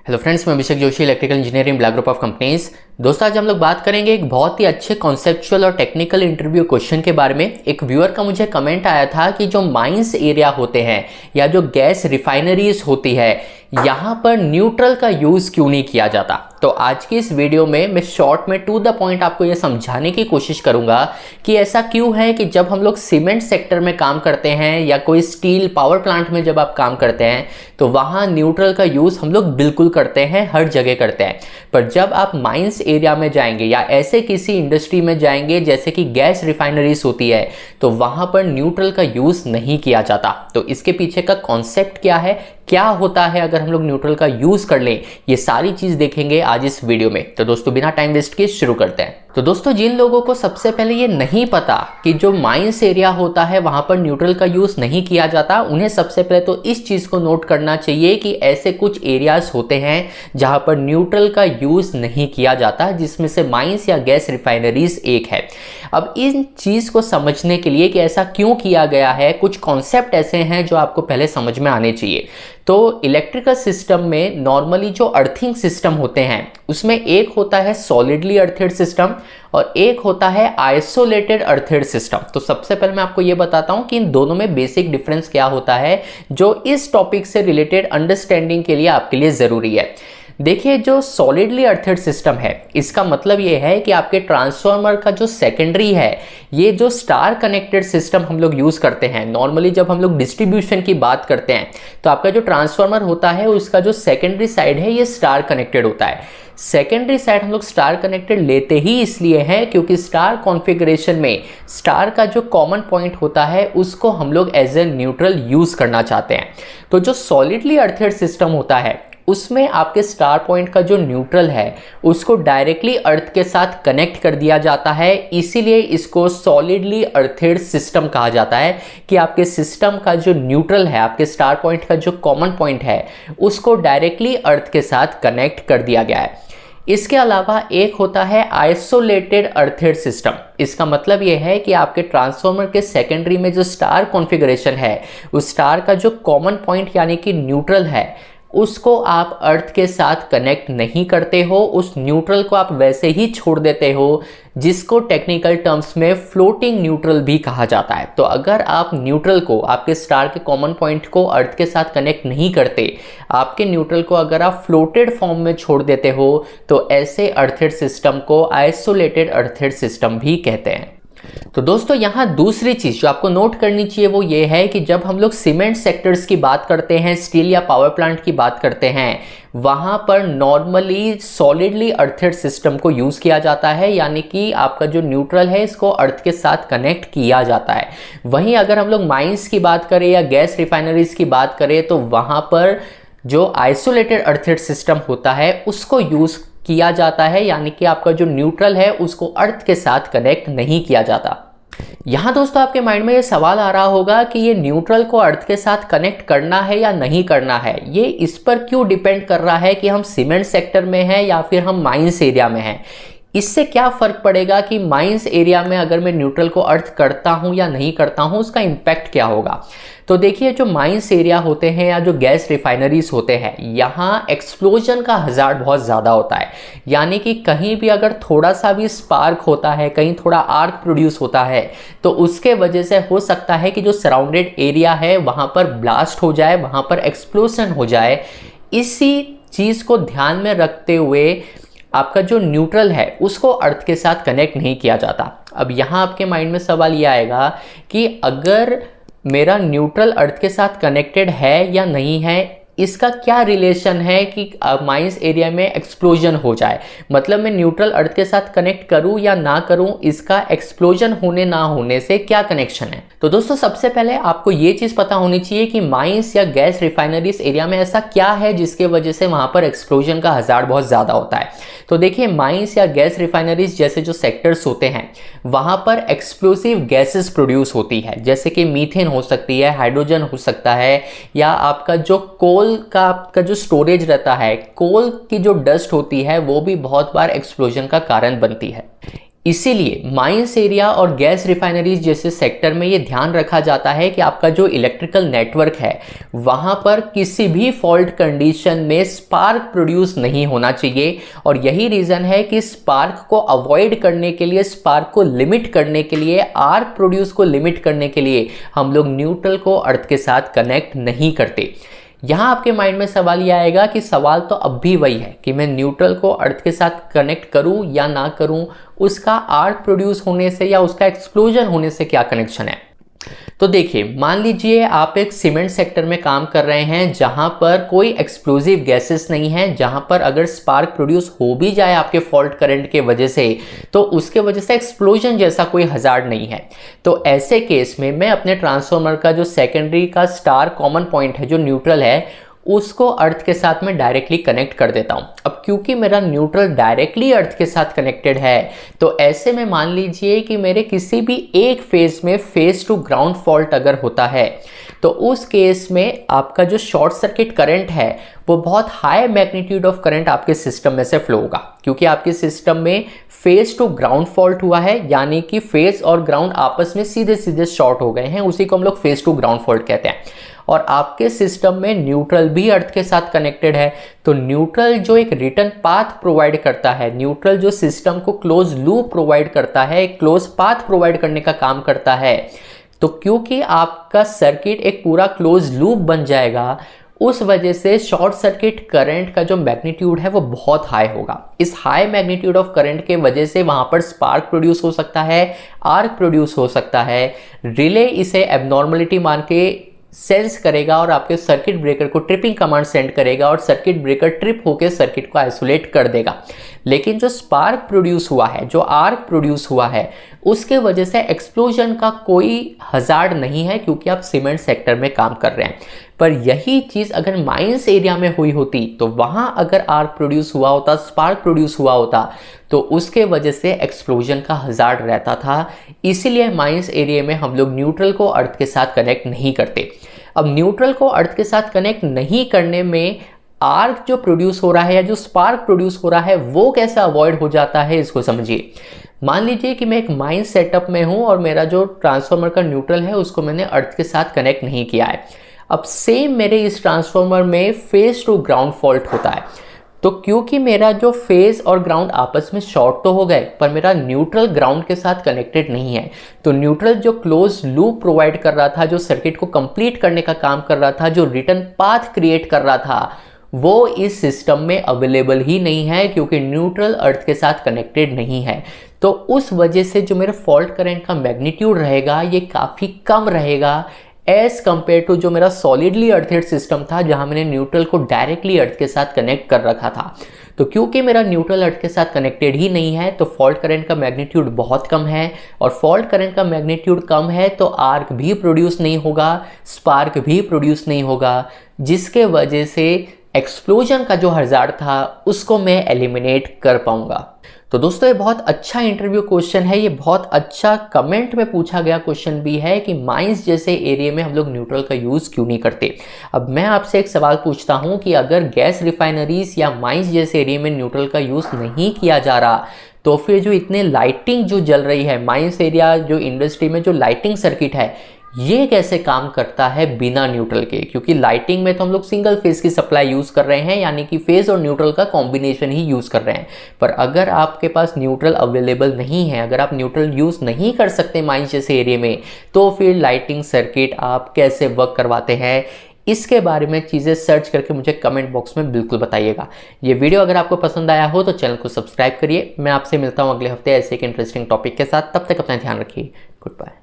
Hello friends, मैं Abhishek Joshi, electrical engineering black group of companies. दोस्तों, आज हम लोग बात करेंगे एक बहुत ही अच्छे कॉन्सेप्चुअल और टेक्निकल इंटरव्यू क्वेश्चन के बारे में। एक व्यूअर का मुझे कमेंट आया था कि जो माइंस एरिया होते हैं या जो गैस रिफाइनरीज होती है, यहाँ पर न्यूट्रल का यूज़ क्यों नहीं किया जाता। तो आज की इस वीडियो में मैं शॉर्ट में टू द पॉइंट आपको ये समझाने की कोशिश करूंगा कि ऐसा क्यों है कि जब हम लोग सीमेंट सेक्टर में काम करते हैं या कोई स्टील पावर प्लांट में जब आप काम करते हैं तो वहाँ न्यूट्रल का यूज़ हम लोग बिल्कुल करते हैं, हर जगह करते हैं। पर जब आप माइंस एरिया में जाएंगे या ऐसे किसी इंडस्ट्री में जाएंगे जैसे कि गैस रिफाइनरीज होती है, तो वहाँ पर न्यूट्रल का यूज़ नहीं किया जाता। तो इसके पीछे का कॉन्सेप्ट क्या है, क्या होता है अगर हम लोग न्यूट्रल का यूज़ कर लें, ये सारी चीज़ देखेंगे आज इस वीडियो में। तो दोस्तों, बिना टाइम वेस्ट किए शुरू करते हैं। तो दोस्तों, जिन लोगों को सबसे पहले ये नहीं पता कि जो माइंस एरिया होता है वहाँ पर न्यूट्रल का यूज़ नहीं किया जाता, उन्हें सबसे पहले तो इस चीज़ को नोट करना चाहिए कि ऐसे कुछ एरियाज होते हैं जहाँ पर न्यूट्रल का यूज़ नहीं किया जाता, जिसमें से माइंस या गैस रिफाइनरीज एक है। अब इन चीज़ को समझने के लिए कि ऐसा क्यों किया गया है, कुछ कॉन्सेप्ट ऐसे हैं जो आपको पहले समझ में आने चाहिए। तो इलेक्ट्रिकल सिस्टम में नॉर्मली जो अर्थिंग सिस्टम होते हैं उसमें एक होता है सॉलिडली अर्थेड सिस्टम और एक होता है आइसोलेटेड अर्थेड सिस्टम। तो सबसे पहले मैं आपको ये बताता हूं कि इन दोनों में बेसिक डिफरेंस क्या होता है, जो इस टॉपिक से रिलेटेड अंडरस्टैंडिंग के लिए आपके लिए ज़रूरी है। देखिए, जो सॉलिडली अर्थेड सिस्टम है, इसका मतलब ये है कि आपके ट्रांसफार्मर का जो सेकेंडरी है, ये जो स्टार कनेक्टेड सिस्टम हम लोग यूज़ करते हैं नॉर्मली जब हम लोग डिस्ट्रीब्यूशन की बात करते हैं, तो आपका जो ट्रांसफार्मर होता है उसका जो सेकेंडरी साइड है ये स्टार कनेक्टेड होता है। सेकेंडरी साइड हम लोग स्टार कनेक्टेड लेते ही इसलिए हैं क्योंकि स्टार कॉन्फ़िगरेशन में स्टार का जो कॉमन पॉइंट होता है उसको हम लोग एज ए न्यूट्रल यूज़ करना चाहते हैं। तो जो सॉलिडली अर्थेड सिस्टम होता है उसमें आपके स्टार पॉइंट का जो न्यूट्रल है उसको डायरेक्टली अर्थ के साथ कनेक्ट कर दिया जाता है, इसीलिए इसको सॉलिडली अर्थेड सिस्टम कहा जाता है कि आपके सिस्टम का जो न्यूट्रल है, आपके स्टार पॉइंट का जो कॉमन पॉइंट है, उसको डायरेक्टली अर्थ के साथ कनेक्ट कर दिया गया है। इसके अलावा एक होता है आइसोलेटेड अर्थेड सिस्टम। इसका मतलब यह है कि आपके ट्रांसफार्मर के सेकेंडरी में जो स्टार कॉन्फ़िगरेशन है, उस स्टार का जो कॉमन पॉइंट यानी कि न्यूट्रल है, उसको आप अर्थ के साथ कनेक्ट नहीं करते हो, उस न्यूट्रल को आप वैसे ही छोड़ देते हो, जिसको टेक्निकल टर्म्स में फ्लोटिंग न्यूट्रल भी कहा जाता है। तो अगर आप न्यूट्रल को, आपके स्टार के कॉमन पॉइंट को अर्थ के साथ कनेक्ट नहीं करते, आपके न्यूट्रल को अगर आप फ्लोटेड फॉर्म में छोड़ देते हो, तो ऐसे अर्थेड सिस्टम को आइसोलेटेड अर्थेड सिस्टम भी कहते हैं। तो दोस्तों, यहाँ दूसरी चीज़ जो आपको नोट करनी चाहिए वो ये है कि जब हम लोग सीमेंट सेक्टर्स की बात करते हैं, स्टील या पावर प्लांट की बात करते हैं, वहाँ पर नॉर्मली सॉलिडली अर्थेड सिस्टम को यूज़ किया जाता है, यानी कि आपका जो न्यूट्रल है इसको अर्थ के साथ कनेक्ट किया जाता है। वहीं अगर हम लोग माइंस की बात करें या गैस रिफाइनरीज की बात करें तो वहाँ पर जो आइसोलेटेड अर्थेड सिस्टम होता है उसको यूज़ किया जाता है, यानी कि आपका जो न्यूट्रल है उसको अर्थ के साथ कनेक्ट नहीं किया जाता। यहाँ दोस्तों आपके माइंड में ये सवाल आ रहा होगा कि ये न्यूट्रल को अर्थ के साथ कनेक्ट करना है या नहीं करना है, ये इस पर क्यों डिपेंड कर रहा है कि हम सीमेंट सेक्टर में हैं या फिर हम माइंस एरिया में हैं। इससे क्या फ़र्क पड़ेगा कि माइंस एरिया में अगर मैं न्यूट्रल को अर्थ करता हूँ या नहीं करता हूँ, उसका इम्पैक्ट क्या होगा। तो देखिए, जो माइंस एरिया होते हैं या जो गैस रिफाइनरीज होते हैं, यहाँ एक्सप्लोजन का हज़ार्ड बहुत ज़्यादा होता है, यानी कि कहीं भी अगर थोड़ा सा भी स्पार्क होता है, कहीं थोड़ा आर्क प्रोड्यूस होता है, तो उसके वजह से हो सकता है कि जो सराउंडेड एरिया है वहाँ पर ब्लास्ट हो जाए, वहाँ पर एक्सप्लोजन हो जाए। इसी चीज़ को ध्यान में रखते हुए आपका जो न्यूट्रल है उसको अर्थ के साथ कनेक्ट नहीं किया जाता। अब यहाँ आपके माइंड में सवाल ये आएगा कि अगर मेरा न्यूट्रल अर्थ के साथ कनेक्टेड है या नहीं है, इसका क्या रिलेशन है कि माइंस एरिया में एक्सप्लोजन हो जाए। मतलब मैं न्यूट्रल अर्थ के साथ कनेक्ट करूं या ना करूं, इसका एक्सप्लोजन होने ना होने से क्या कनेक्शन है। तो दोस्तों, सबसे पहले आपको ये चीज़ पता होनी चाहिए कि माइंस या गैस रिफाइनरीज एरिया में ऐसा क्या है जिसके वजह से वहाँ पर एक्सप्लोजन का हज़ार्ड बहुत ज़्यादा होता है। तो देखिए, माइंस या गैस रिफाइनरीज जैसे जो सेक्टर्स होते हैं वहाँ पर एक्सप्लोसिव गैसेस प्रोड्यूस होती है, जैसे कि मीथेन हो सकती है, हाइड्रोजन हो सकता है, या आपका जो कोल का आपका जो स्टोरेज रहता है, कोल की जो डस्ट होती है वो भी बहुत बार एक्सप्लोजन का कारण बनती है। इसीलिए माइंस एरिया और गैस रिफाइनरीज जैसे सेक्टर में ये ध्यान रखा जाता है कि आपका जो इलेक्ट्रिकल नेटवर्क है वहां पर किसी भी फॉल्ट कंडीशन में स्पार्क प्रोड्यूस नहीं होना चाहिए। और यही रीजन है कि स्पार्क को अवॉइड करने के लिए, स्पार्क को लिमिट करने के लिए, आर्क प्रोड्यूस को लिमिट करने के लिए हम लोग न्यूट्रल को अर्थ के साथ कनेक्ट नहीं करते। यहां आपके माइंड में सवाल ये आएगा कि सवाल तो अब भी वही है कि मैं न्यूट्रल को अर्थ के साथ कनेक्ट करूं या ना करूं, उसका आर्क प्रोड्यूस होने से या उसका एक्सप्लोजन होने से क्या कनेक्शन है। तो देखिए, मान लीजिए आप एक सीमेंट सेक्टर में काम कर रहे हैं जहां पर कोई एक्सप्लोजिव गैसेस नहीं है, जहां पर अगर स्पार्क प्रोड्यूस हो भी जाए आपके फॉल्ट करंट के वजह से तो उसके वजह से एक्सप्लोजन जैसा कोई हजार्ड नहीं है। तो ऐसे केस में मैं अपने ट्रांसफार्मर का जो सेकेंडरी का स्टार कॉमन पॉइंट है, जो न्यूट्रल है, उसको अर्थ के साथ में डायरेक्टली कनेक्ट कर देता हूं। अब क्योंकि मेरा न्यूट्रल डायरेक्टली अर्थ के साथ कनेक्टेड है तो ऐसे में मान लीजिए कि मेरे किसी भी एक फेज में फेज टू ग्राउंड फॉल्ट अगर होता है तो उस केस में आपका जो शॉर्ट सर्किट करंट है वो बहुत हाई मैग्नीट्यूड ऑफ करंट आपके सिस्टम में से फ्लो होगा, क्योंकि आपके सिस्टम में फेज टू ग्राउंड फॉल्ट हुआ है, यानी कि फेज और ग्राउंड आपस में सीधे सीधे शॉर्ट हो गए हैं, उसी को हम लोग फेज टू ग्राउंड फॉल्ट कहते हैं। और आपके सिस्टम में न्यूट्रल भी अर्थ के साथ कनेक्टेड है, तो न्यूट्रल जो एक रिटर्न पाथ प्रोवाइड करता है, न्यूट्रल जो सिस्टम को क्लोज लूप प्रोवाइड करता है, एक क्लोज पाथ प्रोवाइड करने का काम करता है, तो क्योंकि आपका सर्किट एक पूरा क्लोज लूप बन जाएगा, उस वजह से शॉर्ट सर्किट करंट का जो मैग्नीट्यूड है वो बहुत हाई होगा। इस हाई मैग्नीट्यूड ऑफ करंट के वजह से वहां पर स्पार्क प्रोड्यूस हो सकता है, आर्क प्रोड्यूस हो सकता है। रिले इसे एबनॉर्मलिटी मान के सेंस करेगा और आपके सर्किट ब्रेकर को ट्रिपिंग कमांड सेंड करेगा और सर्किट ब्रेकर ट्रिप होकर सर्किट को आइसोलेट कर देगा। लेकिन जो स्पार्क प्रोड्यूस हुआ है, जो आर्क प्रोड्यूस हुआ है, उसके वजह से एक्सप्लोजन का कोई हजार्ड नहीं है, क्योंकि आप सीमेंट सेक्टर में काम कर रहे हैं। पर यही चीज़ अगर माइंस एरिया में हुई होती तो वहां अगर आर्क प्रोड्यूस हुआ होता, स्पार्क प्रोड्यूस हुआ होता, तो उसके वजह से एक्सप्लोजन का हजार्ड रहता था। इसीलिए माइंस एरिया में हम लोग न्यूट्रल को अर्थ के साथ कनेक्ट नहीं करते। अब न्यूट्रल को अर्थ के साथ कनेक्ट नहीं करने में आर्क जो प्रोड्यूस हो रहा है या जो स्पार्क प्रोड्यूस हो रहा है वो कैसे अवॉइड हो जाता है, इसको समझिए। मान लीजिए कि मैं एक माइन सेटअप में हूं और मेरा जो ट्रांसफार्मर का न्यूट्रल है उसको मैंने अर्थ के साथ कनेक्ट नहीं किया है। अब सेम मेरे इस ट्रांसफार्मर में फेज टू ग्राउंड फॉल्ट होता है, तो क्योंकि मेरा जो फेज और ग्राउंड आपस में शॉर्ट तो हो गए पर मेरा न्यूट्रल ग्राउंड के साथ कनेक्टेड नहीं है, तो न्यूट्रल जो क्लोज लूप प्रोवाइड कर रहा था, जो सर्किट को कंप्लीट करने का काम कर रहा था, जो रिटर्न पाथ क्रिएट कर रहा था, वो इस सिस्टम में अवेलेबल ही नहीं है, क्योंकि न्यूट्रल अर्थ के साथ कनेक्टेड नहीं है। तो उस वजह से जो मेरा फॉल्ट करंट का मैग्नीट्यूड रहेगा ये काफ़ी कम रहेगा एज कंपेयर टू जो मेरा सॉलिडली अर्थेड सिस्टम था, जहां मैंने न्यूट्रल को डायरेक्टली अर्थ के साथ कनेक्ट कर रखा था। तो क्योंकि मेरा न्यूट्रल अर्थ के साथ कनेक्टेड ही नहीं है तो फॉल्ट करंट का मैग्नीट्यूड बहुत कम है, और फॉल्ट करंट का मैग्नीट्यूड कम है तो आर्क भी प्रोड्यूस नहीं होगा, स्पार्क भी प्रोड्यूस नहीं होगा, जिसके वजह से एक्सप्लोजन का जो हजार्ड था उसको मैं एलिमिनेट कर पाऊंगा। तो दोस्तों ये बहुत अच्छा इंटरव्यू क्वेश्चन है, ये बहुत अच्छा कमेंट में पूछा गया क्वेश्चन भी है कि माइंस जैसे एरिया में हम लोग न्यूट्रल का यूज़ क्यों नहीं करते। अब मैं आपसे एक सवाल पूछता हूं कि अगर गैस रिफाइनरीज या माइंस जैसे एरिया में न्यूट्रल का यूज़ नहीं किया जा रहा तो फिर जो इतने लाइटिंग जो जल रही है, माइंस एरिया जो इंडस्ट्री में जो लाइटिंग सर्किट है, ये कैसे काम करता है बिना न्यूट्रल के। क्योंकि लाइटिंग में तो हम लोग सिंगल फेज की सप्लाई यूज़ कर रहे हैं, यानी कि फेज और न्यूट्रल का कॉम्बिनेशन ही यूज़ कर रहे हैं। पर अगर आपके पास न्यूट्रल अवेलेबल नहीं है, अगर आप न्यूट्रल यूज़ नहीं कर सकते माइंस जैसे एरिया में, तो फिर लाइटिंग सर्किट आप कैसे वर्क करवाते हैं, इसके बारे में चीज़ें सर्च करके मुझे कमेंट बॉक्स में बिल्कुल बताइएगा। ये वीडियो अगर आपको पसंद आया हो तो चैनल को सब्सक्राइब करिए। मैं आपसे मिलता हूँ अगले हफ्ते ऐसे एक इंटरेस्टिंग टॉपिक के साथ। तब तक अपना ध्यान रखिए। Good bye.